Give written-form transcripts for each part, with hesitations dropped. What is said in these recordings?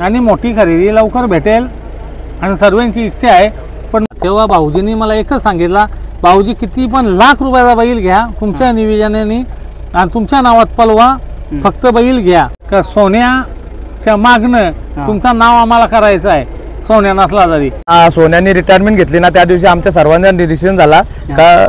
आणि मोठी खरेदी लवकर भेटेल आणि सर्वांची इच्छा आहे। पण तेव्हा भाऊजींनी मला एकच सांगितलं, भाऊजी किती पण लाख रुपयाचा बैल घ्या तुमच्या निवेदनाने आणि तुमच्या नावात पलवा, फक्त बैल घ्या का सोन्याच्या मागणं तुमचं नाव आम्हाला करायचं आहे, सोन्या नसला तरी। सोन्याने रिटायरमेंट घेतली ना त्या दिवशी आमच्या सर्वांचा डिसिजन झाला का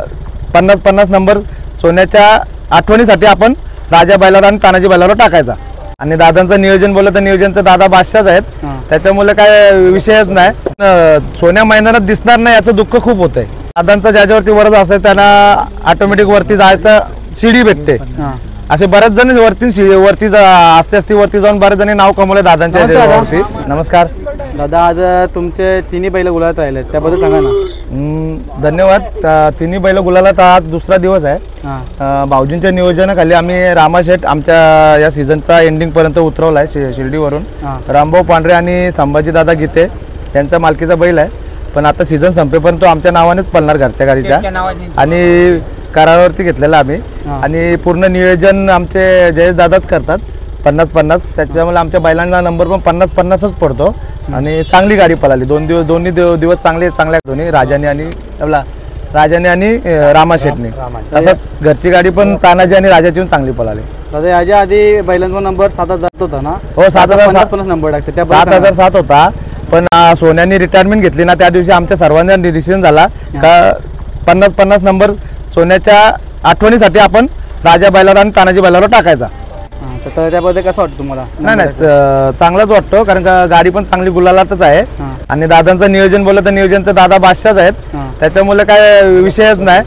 50-50 नंबर सोन्याच्या आठवणीसाठी आपण राजा बैलावर आणि तानाजी बैलावर टाकायचा। आणि दादांचं नियोजन बोललं तर नियोजनचं दादा बादशाहच आहेत, त्याच्यामुळे काय विषयच नाही। सोन्या मैदानात दिसणार नाही याचं दुःख खूप होतंय। दादांचं ज्याच्यावरती वरच असेल त्यांना ऑटोमॅटिक वरती जायचं शिडी भेटते। असे बरेच जण वरती असते वरती जाऊन बरेच जण नाव कमवले दादांच्या वरती। नमस्कार दादा, आज तुमचे तिन्ही बैल गुलालात राहिले त्याबद्दल सांगा ना। धन्यवाद। तिन्ही बैल गुलालात आज दुसरा दिवस आहे। भाऊजींच्या नियोजनाखाली आम्ही रामाशेठ आमच्या या सीझनचा एंडिंग पर्यंत उतरवला आहे शिर्डीवरून। रामभाऊ पांढरे आणि संभाजी दादा गीते यांचा मालकीचा बैल आहे, पण आता सीझन संपेपर्यंत तो आमच्या नावानेच पळणार घरच्या गाडीच्या आणि करारावरती घेतलेला आम्ही। आणि पूर्ण नियोजन आमचे जयेश दादाच करतात 50-50, त्याच्यामुळे आमच्या बैलांना नंबर पण 50-50च पडतो आणि चांगली गाडी पळाली। दोन्ही दिवस चांगल्या दोन्ही राजाने आणि रामाशेठने। तसंच घरची गाडी पण तानाजी आणि राजाची चांगली पळाली। दादा, याच्या आधी बैलांचा नंबर 7,000 होता ना? हो, 7,050 नंबर टाकते, 7,007 होता। पण सोन्याने रिटायरमेंट घेतली ना त्या दिवशी आमच्या सर्वांचा डिसिजन झाला का 50-50 नंबर सोन्याच्या आठवणीसाठी आपण राजा बैलावर आणि तानाजी बैलावर टाकायचा। तर त्याबद्दल कसं वाटतं तुम्हाला? नाही, चांगलाच वाटतो, कारण का गाडी पण चांगली गुलालातच आहे। आणि दादांचं नियोजन बोललं तर नियोजनचं दादा बादशाहच आहेत, त्याच्यामुळे काय विषयच नाही।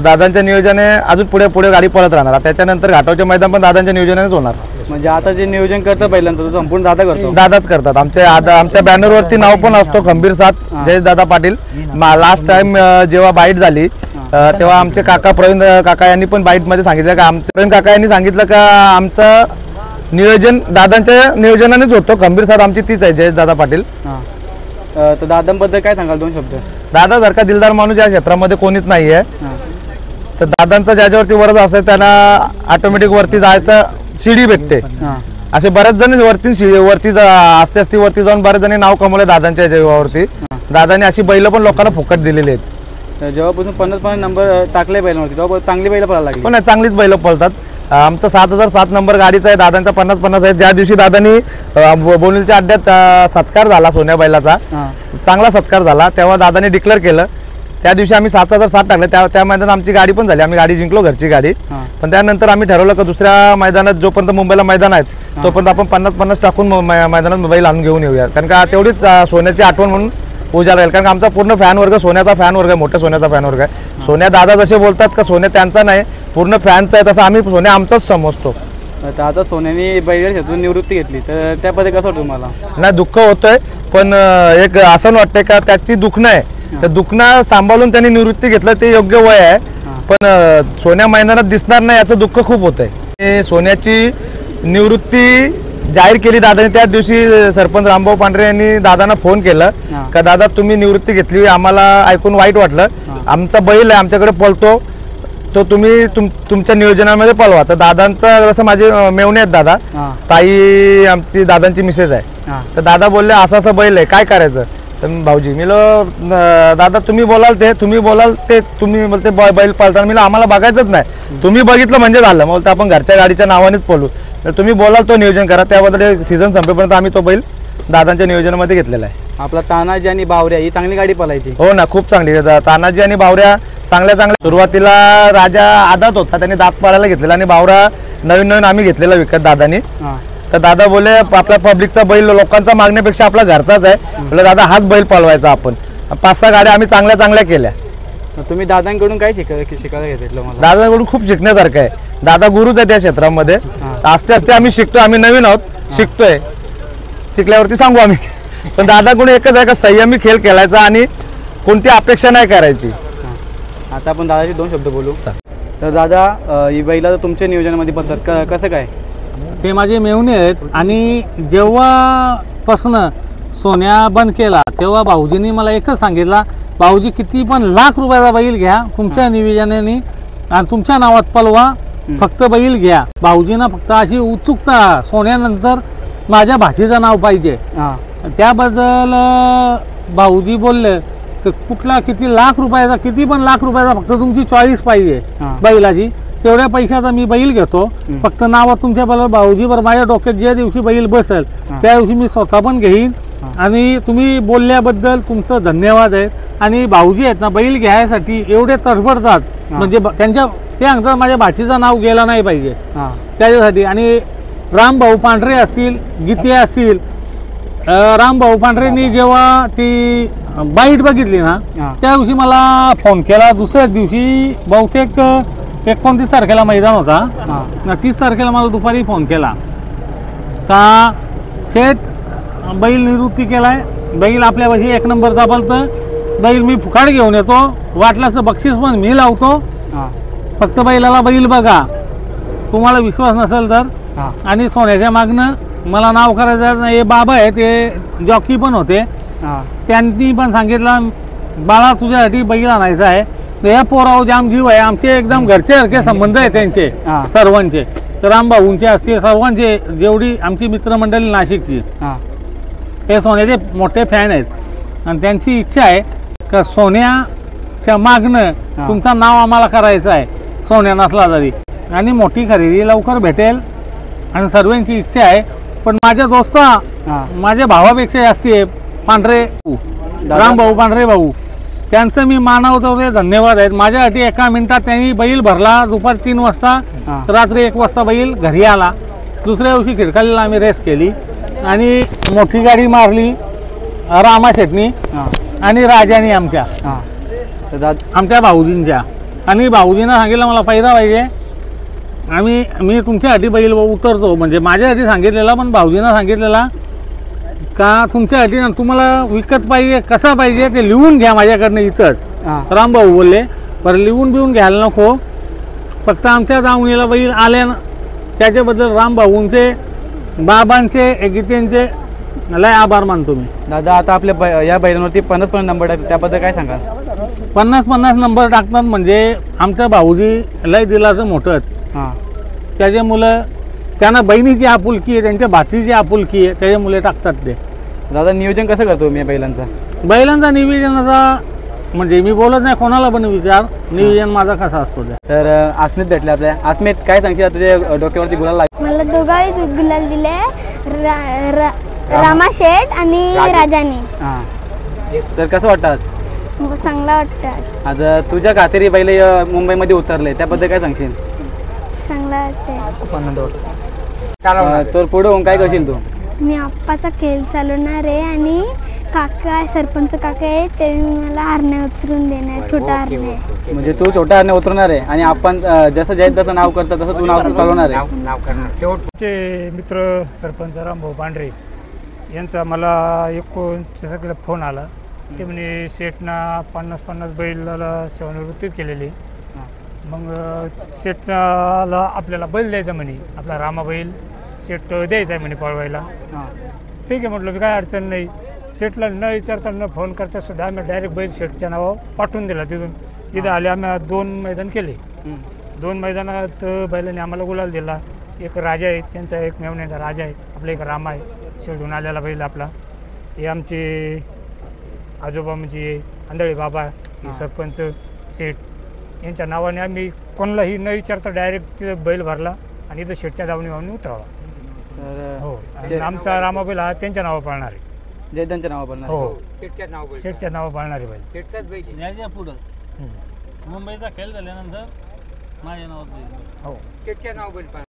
दादांच्या नियोजनाने अजून पुढे गाडी पळत राहणार। त्याच्यानंतर घाटावचे मैदान पण दादांच्या नियोजनानेच होणार। म्हणजे आता जे नियोजन करतं बैलांचं संपूर्ण दादा करतो? दादाच करतात। आमच्या बॅनरवरती नाव पण असतो खंबीर साथ जयेश दादा पाटील। लास्ट टाइम जेव्हा बाईट झाली तेव्हा आमचे काका प्रवीण काका यांनी पण बाईट मध्ये सांगितलं का प्रवीण काका यांनी सांगितलं का आमचं नियोजन दादांच्या नियोजनानेच होतं। खंबीर साथ आमची तीच आहे, जयेश दादा पाटील। तर दादांबद्दल काय सांगाल 2 शब्द? दादा सारखा दिलदार माणूस या क्षेत्रामध्ये कोणीच नाहीये। तर दादांचं ज्याच्यावरती वरच असेल त्यांना ऑटोमॅटिक वरती जायचं शिडी भेटते। असे बरेच जण वरती असते वरती जाऊन बरेच जण नाव कमवले दादांच्या जीवावरती। दादाने अशी बैल पण लोकांना फुकट दिलेली आहेत। जेव्हापासून 50-50 नंबर टाकले बैलांवरती तेव्हा चांगली बैल पळायला लागली? पण चांगलीच बैल पळतात। आमचा 7,007 नंबर गाडीचा आहे, दादांचा 50-50 आहे। ज्या दिवशी दादांनी बोनिलच्या अड्ड्यात सत्कार झाला सोन्या बैलाचा, चांगला सत्कार झाला, तेव्हा दादाने डिक्लेअर केलं। त्या दिवशी आम्ही 7,007 टाकले, त्या मैदानात आमची गाडी पण झाली, आम्ही गाडी जिंकलो घरची गाडी। पण त्यानंतर आम्ही ठरवलं की दुसऱ्या मैदानात जोपर्यंत मुंबईला मैदान आहेत तोपर्यंत आपण 50-50 टाकून मैदानात बैल आणून घेऊन येऊया, कारण का तेवढीच सोन्याची आठवण म्हणून उजाला राहील। कारण आमचा पूर्ण फॅन वर्ग सोन्याचा फॅन वर्ग आहे, मोठ्या सोन्याचा फॅन वर्ग आहे। सोन्या दादा जसे बोलतात का सोन्या त्यांचा नाही पूर्ण फॅनचा आहे, तसं आम्ही सोन्या आमचाच समजतो। आता सोन्याने बैल क्षेत्रातून निवृत्ती घेतली तर त्याबद्दल कसं वाटतं तुम्हाला? नाही, दुःख होतंय, पण एक असं वाटतंय का त्याची दुखणं आहे, तर दुखणं सांभाळून त्यांनी निवृत्ती घेतलं ते योग्य वय आहे। पण सोन्या मैदानात दिसणार नाही याचं दुःख खूप होतंय। सोन्याची निवृत्ती जाहीर केली दादाने त्या दिवशी सरपंच रामभाऊ पांढरे यांनी दादांना फोन केलं का दादा तुम्ही निवृत्ती घेतली, आम्हाला ऐकून वाईट वाटलं, आमचा बैल आहे आमच्याकडे पळतो, तो तुम्ही तुमच्या नियोजनामध्ये पळवा। तर दादांचं जसं माझे मेवणे आहेत दादा, ताई आमची दादांची मिसेस आहे, तर दादा बोलले असं बैल आहे काय करायचं? तर भाऊजी मी दादा तुम्ही बोलाल ते तुम्ही बोलते बैल पळताना मी आम्हाला बघायचंच नाही, तुम्ही बघितलं म्हणजे झालं, बोलते आपण घरच्या गाडीच्या नावानेच पळू, तर तुम्ही बोलाल तो नियोजन करा। त्याबद्दल सीझन संपेपर्यंत आम्ही तो बैल दादांच्या नियोजनामध्ये घेतलेला आहे। आपला तानाजी आणि बावऱ्या ही चांगली गाडी पळायची? हो ना, खूप चांगली। तानाजी आणि बावऱ्या चांगल्या सुरुवातीला राजा आदात होता, त्याने दात पाळायला घेतलेला आणि बावरा नवीन आम्ही घेतलेला विकत दादानी। तर दादा बोले आपल्या पब्लिकचा बैल लोकांचा मागण्यापेक्षा आपला घरचाच आहे, बोले दादा हाच बैल पळवायचा आपण। 5-6 गाड्या आम्ही चांगल्या केल्या। तुम्ही दादांकडून काय शिकायला घेतलं? दादांकडून खूप शिकण्यासारखं आहे, दादा गुरुच आहे त्या क्षेत्रामध्ये। आस्ते आम्ही शिकतोय, आम्ही नवीन आहोत, शिकतोय, शिकल्यावरती सांगू आम्ही। पण दादाकडून एकच आहे का संयमी खेळ खेळायचा आणि कोणती अपेक्षा नाही करायची। आता आपण दादाचे 2 शब्द बोलू। तर दादा, ही बैला तुमच्या नियोजनामध्ये पद्धत कसं काय? ते माझे मेवणे आहेत आणि जेव्हापासून सोन्या बंद केला तेव्हा भाऊजींनी मला एकच सांगितलं, भाऊजी किती पण लाख रुपयाचा बैल घ्या तुमच्या निवेदनाने आणि तुमच्या नावात पलवा, फक्त बैल घ्या। भाऊजींना फक्त अशी उत्सुकता सोन्यानंतर माझ्या भाषेचं नाव पाहिजे. हां त्याबद्दल भाऊजी बोलले की कुठला किती लाख रुपयाचा, किती पण लाख रुपयाचा, फक्त तुमची चॉईस पाहिजे हां. बैलाची, तेवढ्या पैशाचा मी बैल घेतो. फक्त नावात तुमच्या बरोबर भाऊजीवर माझ्या डोक्यात ज्या दिवशी बैल बसेल त्या दिवशी मी स्वतः पण घेईन. आणि तुम्ही बोलल्याबद्दल तुमचं धन्यवाद आहे. आणि भाऊजी आहेत ना, बैल घ्यायसाठी एवढे तडफडतात, म्हणजे त्यांच्या ते सांगतात माझ्या भाषेचं नाव गेलं नाही पाहिजे हां त्याच्यासाठी. आणि रामभाऊ पांढरे असतील, गीते असतील, रामभाऊ पांढरेंनी जेव्हा ती बाईट बघितली ना हां. त्या दिवशी मला फोन केला. दुसऱ्याच दिवशी बहुतेक 29 तारखेला मैदान होता, हां 30 तारखेला मला दुपारी फोन केला का शेठ बैल निवृत्ती केलाय, बैल आपल्यापाशी 1 नंबर दाबलतं, बैल मी फुकाट घेऊन येतो, वाटल्यास बक्षीस पण मी लावतो, हां फक्त बैलाला बैल बघा, तुम्हाला विश्वास नसेल तर. हां आणि सोन्याच्या मागणं मला नाव करायचं नाही. हे बाबा आहे ते जॉकी पण होते, हां त्यांनी पण सांगितलं बाळा तुझ्यासाठी बैल आणायचा आहे. तर या पोराव जाम जीव आहे, आमचे एकदम घरच्यासारखे संबंध आहे त्यांचे हां. सर्वांचे. तर रामभाऊंचे असतील सर्वांचे, जेवढी आमची मित्रमंडळी नाशिकची, हां हे सोन्याचे मोठे फॅन आहेत. आणि त्यांची इच्छा आहे का सोन्याच्या मागणं हां. तुमचं नाव आम्हाला करायचं आहे, सोन्या नसला तरी. आणि मोठी खरेदी लवकर भेटेल आणि सर्वांची इच्छा आहे. पण माझ्या दोस्ता हां माझ्या भावापेक्षा जास्ती आहे पांढरे रामभाऊ पांढरे भाऊ, त्यांचं मी मानवतो ते धन्यवाद आहेत. माझ्यासाठी 1 मिनिटात त्यांनी बैल भरला. दुपारी 3 वाजता, हां. रात्री 1 वाजता बैल घरी आला. दुसऱ्या दिवशी खिडकालीला आम्ही रेस केली आणि मोठी गाडी मारली रामा शेटनी हां आणि राजानी आमच्या हां. तर आमच्या भाऊजींच्या. आणि भाऊजींना सांगितलं मला पैरा पाहिजे, मी तुमच्यासाठी बैल उतरतो, म्हणजे माझ्यासाठी सांगितलेला, पण भाऊजींना सांगितलेला का तुमच्यासाठी ना तुम्हाला विकत पाहिजे, कसा पाहिजे ते लिहून घ्या माझ्याकडनं इथंच. हां रामभाऊ बोलले बरं लिहून बिहून घ्यायला नको, फक्त आमच्या दावणीला बैल आले ना त्याच्याबद्दल रामभाऊंचे, बाबांचे, गीतेंचे लय आभार मानतो मी. दादा आता आपल्या या बैलांवरती 50 नंबर आहे, त्याबद्दल काय सांगाल? 50 नंबर टाकतात म्हणजे आमच्या भाऊजी लय दिलाचं मोठं. हां त्याचे मुलं, त्यांना बहिणीची आपुलकी आहे, त्यांच्या भाचीची आपुलकी आहे, त्याचे मुले टाकतात ते. दादा नियोजन कसं करतो मी बैलांचा? बैलांचा नियोजनाचा म्हणजे मी बोलत नाही कोणाला पण विचार, नियोजन माझा कसा असतो ते. तर अस्मित भेटले आपल्या. अस्मित काय सांगशील तुझ्या डोक्यावरती गुलाल लागला? मला दोघाही गुलाल दिले, रामा शेठ आणि राजानी. हां तर कसं वाटतं आज? चांगला वाटतं आज. आज तुझ्या खातेरी बैल मुंबईमध्ये उतरले, त्याबद्दल काय सांगशील? चांगला वाटतं. तर पुढे होऊन काय करशील तू? मी आप्पाचा खेळ चालवणार आहे आणि काका सरपंच काका आहे ते मला हरणे उतरून देणार, छोटा हरणे. म्हणजे तू छोटा हरणे उतरणार आहे आणि आपण जसं जयंत त्याचं नाव करतं तसं तू नाव चालवणार आहे. चे मित्र सरपंच रामभाऊ पांढरे यांचा मला सगळं फोन आला. ते म्हणे शेठना 50 बैलाला सेवानिवृत्ती केलेली, मग शेठला आपल्याला बैल द्यायचा म्हणे, आपला रामा बैल शेठ द्यायचा आहे म्हणे पळवायला. ठीक आहे म्हटलं, मी काय अडचण नाही. शेठला न विचारता न फोन करता सुद्धा आम्ही डायरेक्ट बैल शेठच्या नावावर पाठवून दिला. तिथून इथं आले, आम्ही 2 मैदान केले. 2 मैदानात बैलांनी आम्हाला गुलाल दिला. एक राजा आहे त्यांचा, एक मेवण्याचा राजा आहे, आपला एक रामा आहे शेठून आलेला बैल आपला. हे आमचे आजोबा म्हणजे आंधळे बाबा, सरपंच शेठ यांच्या नावाने आम्ही कोणालाही न विचारता डायरेक्ट तिथं बैल भरला आणि इथं शेठच्या दावणी वाहून उतरावा. हो, आणि आमचा रामा बैल हा त्यांच्या नावावर पाळणार आहे, जयंतच्या नाव बोलणार. हो शेठच्या नावावर पाळणार आहे बैल. याच्या पुढं मुंबईचा खेळ झाल्यानंतर माझ्या नावात बैल. हो